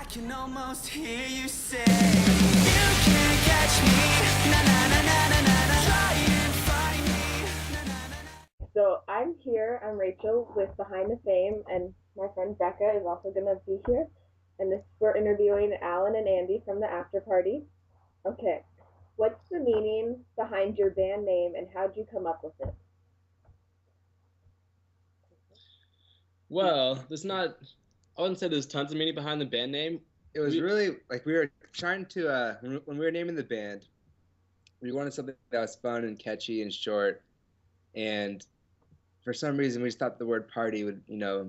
can almost hear you say, you can't catch me, na na na na na na na. Try and find me, na na na na. So I'm Rachel with Behind the Fame, and my friend Becca is also going to be here. And we're interviewing Alan and Andy from the after party. Okay, what's the meaning behind your band name, and how'd you come up with it? Well, I wouldn't say there's tons of meaning behind the band name. It was really like we were trying to when we were naming the band, we wanted something that was fun and catchy and short, and for some reason we just thought the word party would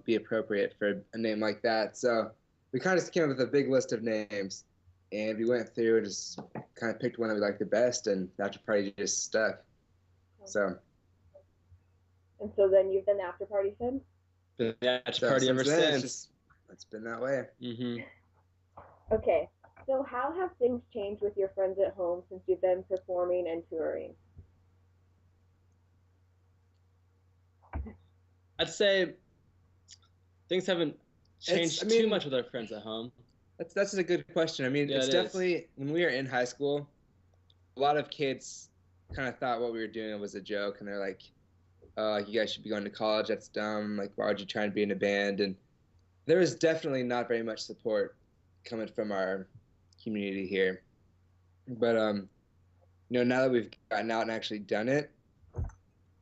be appropriate for a name like that. So we kind of just came up with a big list of names, and we went through and just kind of picked one that we liked the best, and after party just stuck. So. And so then you've been after party since? Been the after party ever since. It's been that way. Mm-hmm. Okay, so how have things changed with your friends at home since you've been performing and touring? I'd say things haven't changed too much with our friends at home. That's a good question. I mean, Yeah, it's definitely when we were in high school, a lot of kids kind of thought what we were doing was a joke, and they're like, "Oh, like you guys should be going to college. That's dumb. Like, why would you try and be in a band?" And there was definitely not very much support coming from our community here. But now that we've gotten out and actually done it,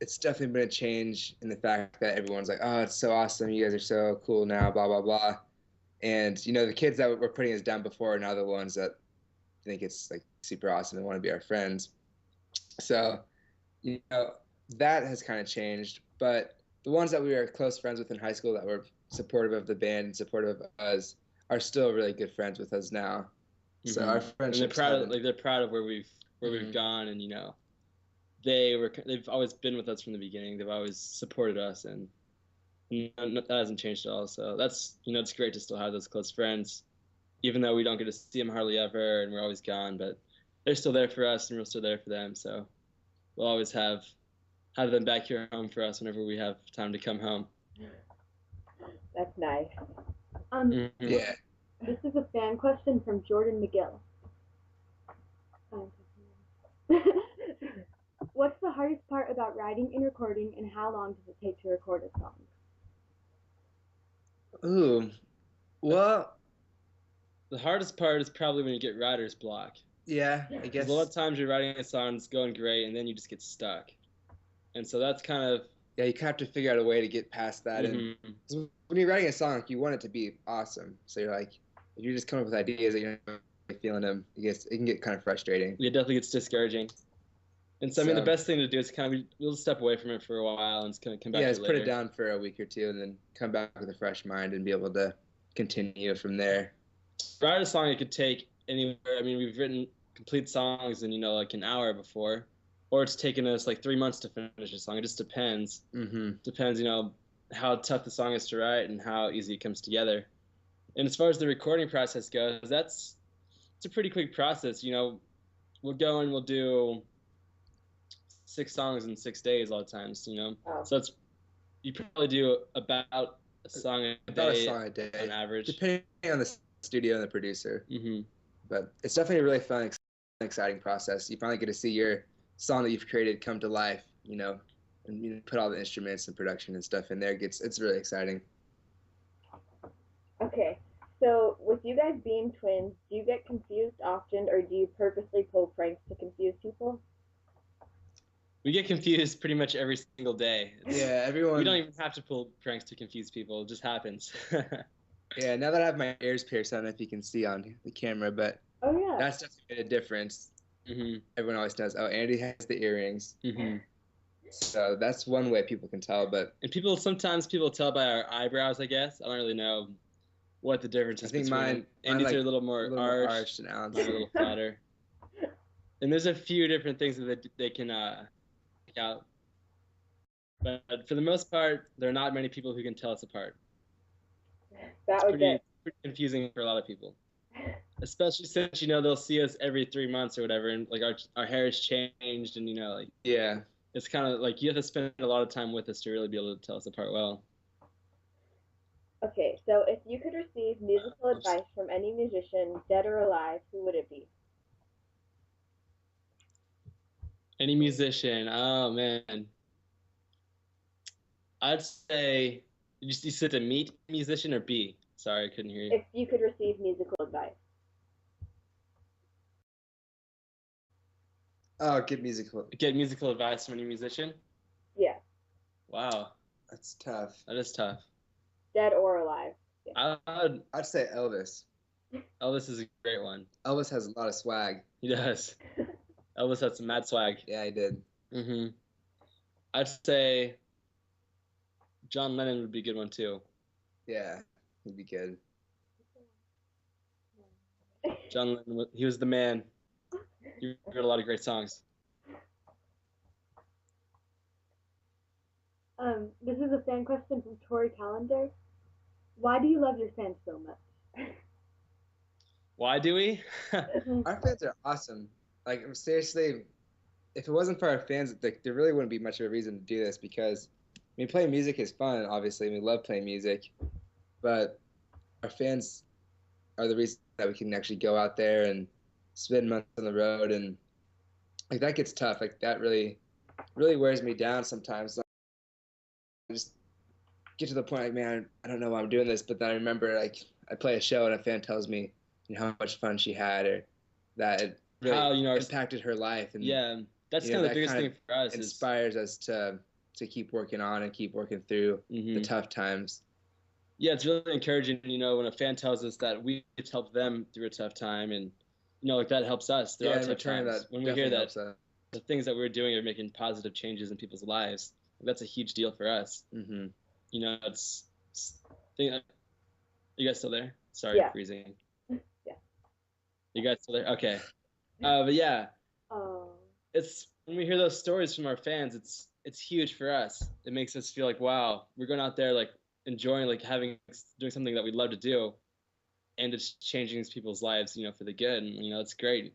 it's definitely been a change in the fact that everyone's like, "Oh, it's so awesome. You guys are so cool now, blah, blah, blah." And, the kids that were putting us down before are now the ones that think it's like super awesome and want to be our friends. So, that has kind of changed. But the ones that we were close friends with in high school that were supportive of the band and supportive of us are still really good friends with us now. Mm-hmm. So our friendship. They're proud of where we've gone, and they've always been with us from the beginning. They've always supported us, and that hasn't changed at all. So that's it's great to still have those close friends, even though we don't get to see them hardly ever, and we're always gone. But they're still there for us, and we're still there for them. So we'll always have them back here home for us whenever we have time to come home. That's nice. Yeah. This is a fan question from Jordan McGill. What's the hardest part about writing and recording, and how long does it take to record a song? Ooh, well, the hardest part is probably when you get writer's block. Yeah, I guess. A lot of times you're writing a song, it's going great, and then you just get stuck. And so that's kind of... Yeah, you kind of have to figure out a way to get past that. Mm-hmm. And when you're writing a song, you want it to be awesome. So you're like, if you just come up with ideas that you're not feeling them, it can get kind of frustrating. It definitely gets discouraging. And so, I mean, the best thing to do is we'll step away from it for a while and just kind of come back to it later. Yeah, just put it down for a week or two and then come back with a fresh mind and be able to continue from there. To write a song, it could take anywhere. I mean, we've written complete songs in, like an hour before. Or it's taken us like 3 months to finish a song. It just depends. Mm-hmm. Depends, how tough the song is to write and how easy it comes together. And as far as the recording process goes, it's a pretty quick process. We'll go and we'll do 6 songs in 6 days a lot of times. Wow. So you probably do about a song a day on average, depending on the studio and the producer. Mm-hmm. But it's definitely a really fun, exciting process. You finally get to see your song that you've created come to life, and you put all the instruments and production and stuff in there. It's really exciting. Okay, so with you guys being twins, do you get confused often, or do you purposely pull pranks to confuse people? We get confused pretty much every single day. Yeah, everyone. We don't even have to pull pranks to confuse people. It just happens. Yeah, now that I have my ears pierced, I don't know if you can see on the camera, but that's definitely made a difference. Mm-hmm. Everyone always knows, oh, Andy has the earrings. Mm-hmm. So that's one way people can tell. And sometimes people tell by our eyebrows, I guess. I don't really know what the difference is between them. Andy's are a little more arched, and Alan's a little flatter. And there's a few different things that they can pick out. But for the most part, there are not many people who can tell us apart. It's pretty confusing for a lot of people. Especially since, they'll see us every 3 months or whatever, and like our hair has changed, and yeah, it's kind of like you have to spend a lot of time with us to really be able to tell us apart well. Okay, so if you could receive musical advice from any musician, dead or alive, who would it be? Any musician. Oh man. I'd say you said to meet a musician or be. Sorry, I couldn't hear you. If you could receive musical advice. Oh, get musical. Get musical advice from any musician? Yeah, Wow, That's tough. that is tough. dead or alive. I'd say Elvis. Elvis is a great one. Elvis has a lot of swag. He does. Elvis has some mad swag. Yeah, he did. I'd say John Lennon would be a good one too. Yeah, he'd be good. John Lennon, he was the man. He wrote a lot of great songs. This is a fan question from Tori Calendar. Why do you love your fans so much? Why do we? Our fans are awesome. Like, seriously, if it wasn't for our fans, there really wouldn't be much of a reason to do this because, I mean, playing music is fun, obviously. We love playing music. But our fans are the reason that we can actually go out there and spend months on the road. And, like, that gets tough. Like, that really wears me down sometimes. Like, I just get to the point, like, man, I don't know why I'm doing this. But then I remember, like, I play a show and a fan tells me, how much fun she had or that it really How, impacted her life. And yeah, that's you know, kind of the that biggest kind thing for us. inspires us to keep working on and keep working through the tough times. Yeah, it's really encouraging, when a fan tells us that we get to help them through a tough time, and like that helps us through our in tough return, times. that When we hear definitely that helps us. the things that we're doing are making positive changes in people's lives, that's a huge deal for us. You guys still there? Sorry, Yeah. freezing. Yeah. You guys still there? Okay. But yeah, Oh. it's when we hear those stories from our fans, it's huge for us. It makes us feel like, wow, we're going out there like enjoying, like doing something that we love to do, and it's changing these people's lives, for the good. And it's great.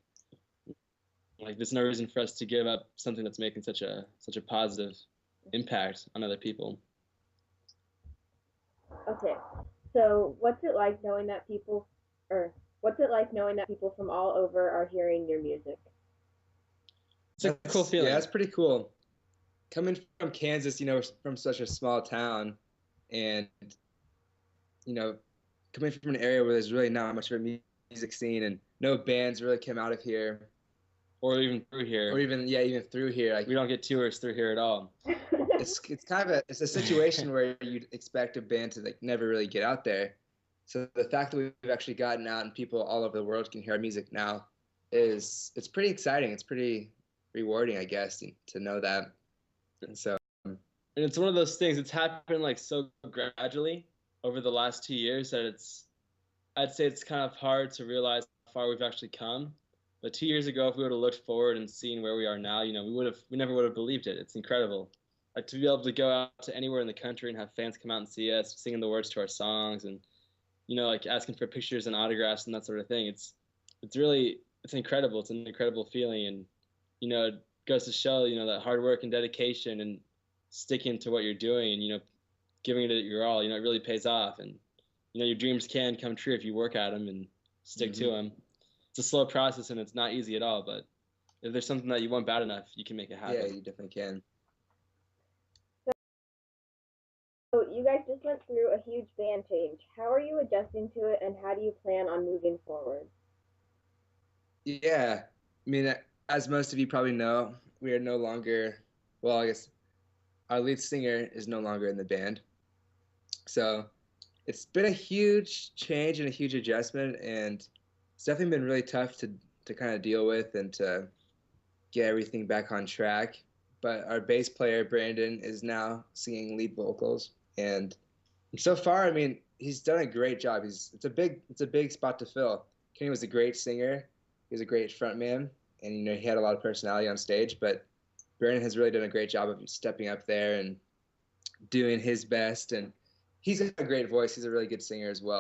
Like there's no reason for us to give up something that's making such a positive impact on other people. Okay, so what's it like knowing that people from all over are hearing your music? It's a cool feeling. Yeah, that's pretty cool. Coming from Kansas, from such a small town, and coming from an area where there's really not much of a music scene and no bands really come out of here, or even through here, or even through here. Like we don't get tours through here at all. It's kind of a situation where you'd expect a band to like never really get out there. So the fact that we've actually gotten out and people all over the world can hear our music now it's pretty exciting. It's pretty rewarding, I guess, to know that. And so, and it's one of those things. It's happened like so gradually over the last 2 years that I'd say it's kind of hard to realize how far we've actually come. But 2 years ago, if we would have looked forward and seen where we are now, we never would have believed it. It's incredible. Like to be able to go out to anywhere in the country and have fans come out and see us, singing the words to our songs, and like asking for pictures and autographs and that sort of thing. It's incredible. It's an incredible feeling, and it goes to show that hard work and dedication and sticking to what you're doing and giving it your all. It really pays off, and your dreams can come true if you work at them and stick to them. It's a slow process and it's not easy at all, but if there's something that you want bad enough, you can make it happen. yeah, you definitely can. So you guys just went through a huge band change. How are you adjusting to it, and how do you plan on moving forward? Yeah, I mean, as most of you probably know, we are no longer, well, I guess our lead singer is no longer in the band. So it's been a huge change and a huge adjustment, and it's definitely been really tough to kind of deal with and to get everything back on track. But our bass player, Brandon, is now singing lead vocals. And so far, I mean, he's done a great job. It's a big spot to fill. Kenny was a great singer. He was a great frontman, and he had a lot of personality on stage. But Brandon has really done a great job of stepping up there and doing his best. And he's got a great voice. He's a really good singer as well.